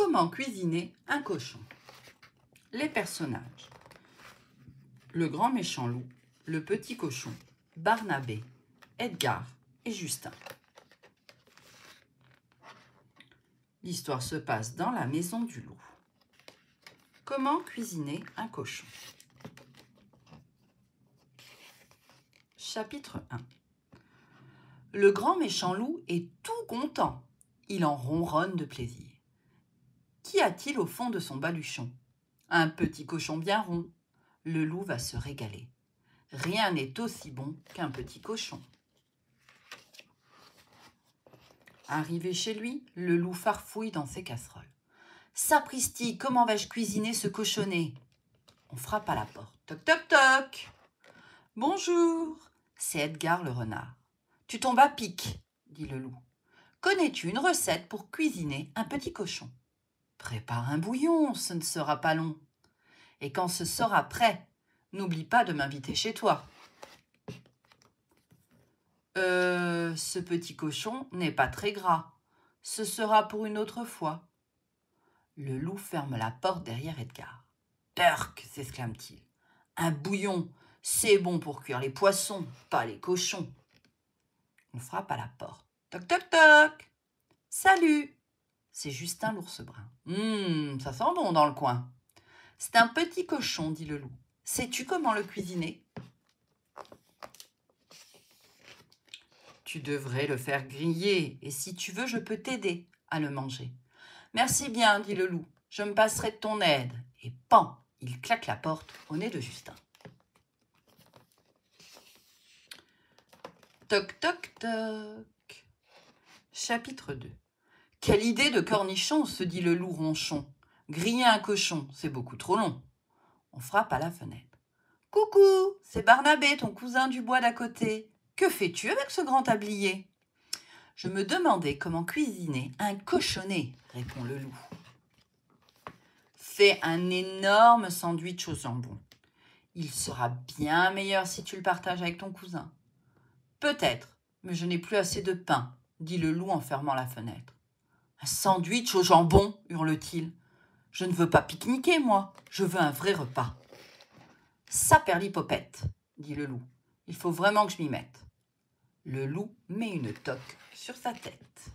Comment cuisiner un cochon? Les personnages. Le grand méchant loup, le petit cochon, Barnabé, Edgar et Justin. L'histoire se passe dans la maison du loup. Comment cuisiner un cochon? Chapitre 1. Le grand méchant loup est tout content. Il en ronronne de plaisir. Qu'y a-t-il au fond de son baluchon? Un petit cochon bien rond. Le loup va se régaler. Rien n'est aussi bon qu'un petit cochon. Arrivé chez lui, le loup farfouille dans ses casseroles. Sapristi, comment vais-je cuisiner ce cochonnet? On frappe à la porte. Toc, toc, toc. Bonjour, c'est Edgar le renard. Tu tombes à pic, dit le loup. Connais-tu une recette pour cuisiner un petit cochon? Prépare un bouillon, ce ne sera pas long. Et quand ce sera prêt, n'oublie pas de m'inviter chez toi. Ce petit cochon n'est pas très gras. Ce sera pour une autre fois. Le loup ferme la porte derrière Edgar. Turc, s'exclame-t-il. Un bouillon, c'est bon pour cuire les poissons, pas les cochons. On frappe à la porte. Toc, toc, toc. Salut, c'est Justin l'ours brun. Ça sent bon dans le coin. C'est un petit cochon, dit le loup. Sais-tu comment le cuisiner? Tu devrais le faire griller, et si tu veux, je peux t'aider à le manger. Merci bien, dit le loup. Je me passerai de ton aide. Et pan, il claque la porte au nez de Justin. Toc, toc, toc. Chapitre 2. Quelle idée de cornichon, se dit le loup ronchon. Griller un cochon, c'est beaucoup trop long. On frappe à la fenêtre. Coucou, c'est Barnabé, ton cousin du bois d'à côté. Que fais-tu avec ce grand tablier? Je me demandais comment cuisiner un cochonnet, répond le loup. Fais un énorme sandwich au jambon. Il sera bien meilleur si tu le partages avec ton cousin. Peut-être, mais je n'ai plus assez de pain, dit le loup en fermant la fenêtre. Un sandwich au jambon, hurle-t-il. Je ne veux pas pique-niquer, moi, je veux un vrai repas. Saperlipopette, dit le loup. Il faut vraiment que je m'y mette. Le loup met une toque sur sa tête.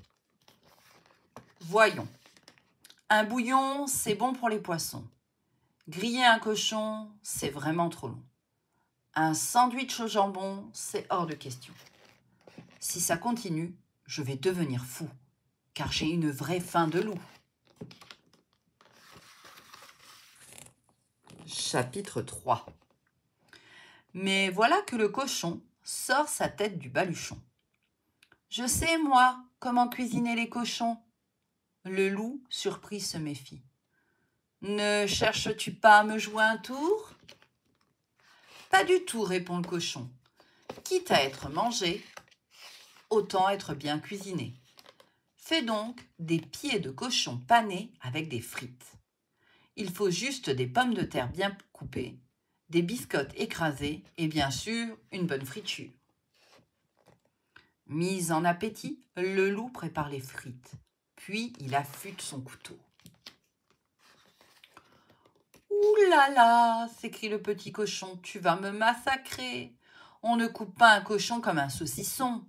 Voyons. Un bouillon, c'est bon pour les poissons. Griller un cochon, c'est vraiment trop long. Un sandwich au jambon, c'est hors de question. Si ça continue, je vais devenir fou, car j'ai une vraie faim de loup. Chapitre 3. Mais voilà que le cochon sort sa tête du baluchon. Je sais, moi, comment cuisiner les cochons. Le loup, surpris, se méfie. Ne cherches-tu pas à me jouer un tour? Pas du tout, répond le cochon. Quitte à être mangé, autant être bien cuisiné. Fais donc des pieds de cochon panés avec des frites. Il faut juste des pommes de terre bien coupées, des biscottes écrasées et bien sûr une bonne friture. Mis en appétit, le loup prépare les frites, puis il affûte son couteau. Ouh là là, s'écrie le petit cochon, tu vas me massacrer. On ne coupe pas un cochon comme un saucisson.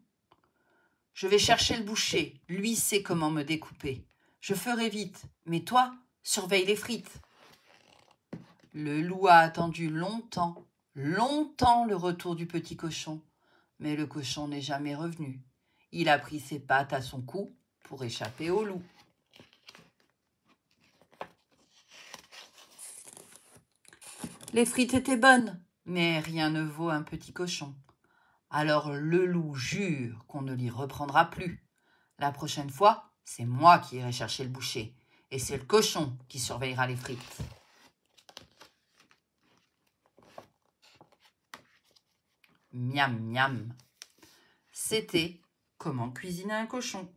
Je vais chercher le boucher, lui sait comment me découper. Je ferai vite, mais toi, surveille les frites. Le loup a attendu longtemps le retour du petit cochon. Mais le cochon n'est jamais revenu. Il a pris ses pattes à son cou pour échapper au loup. Les frites étaient bonnes, mais rien ne vaut un petit cochon. Alors le loup jure qu'on ne l'y reprendra plus. La prochaine fois, c'est moi qui irai chercher le boucher, et c'est le cochon qui surveillera les frites. Miam, miam. C'était Comment cuisiner un cochon.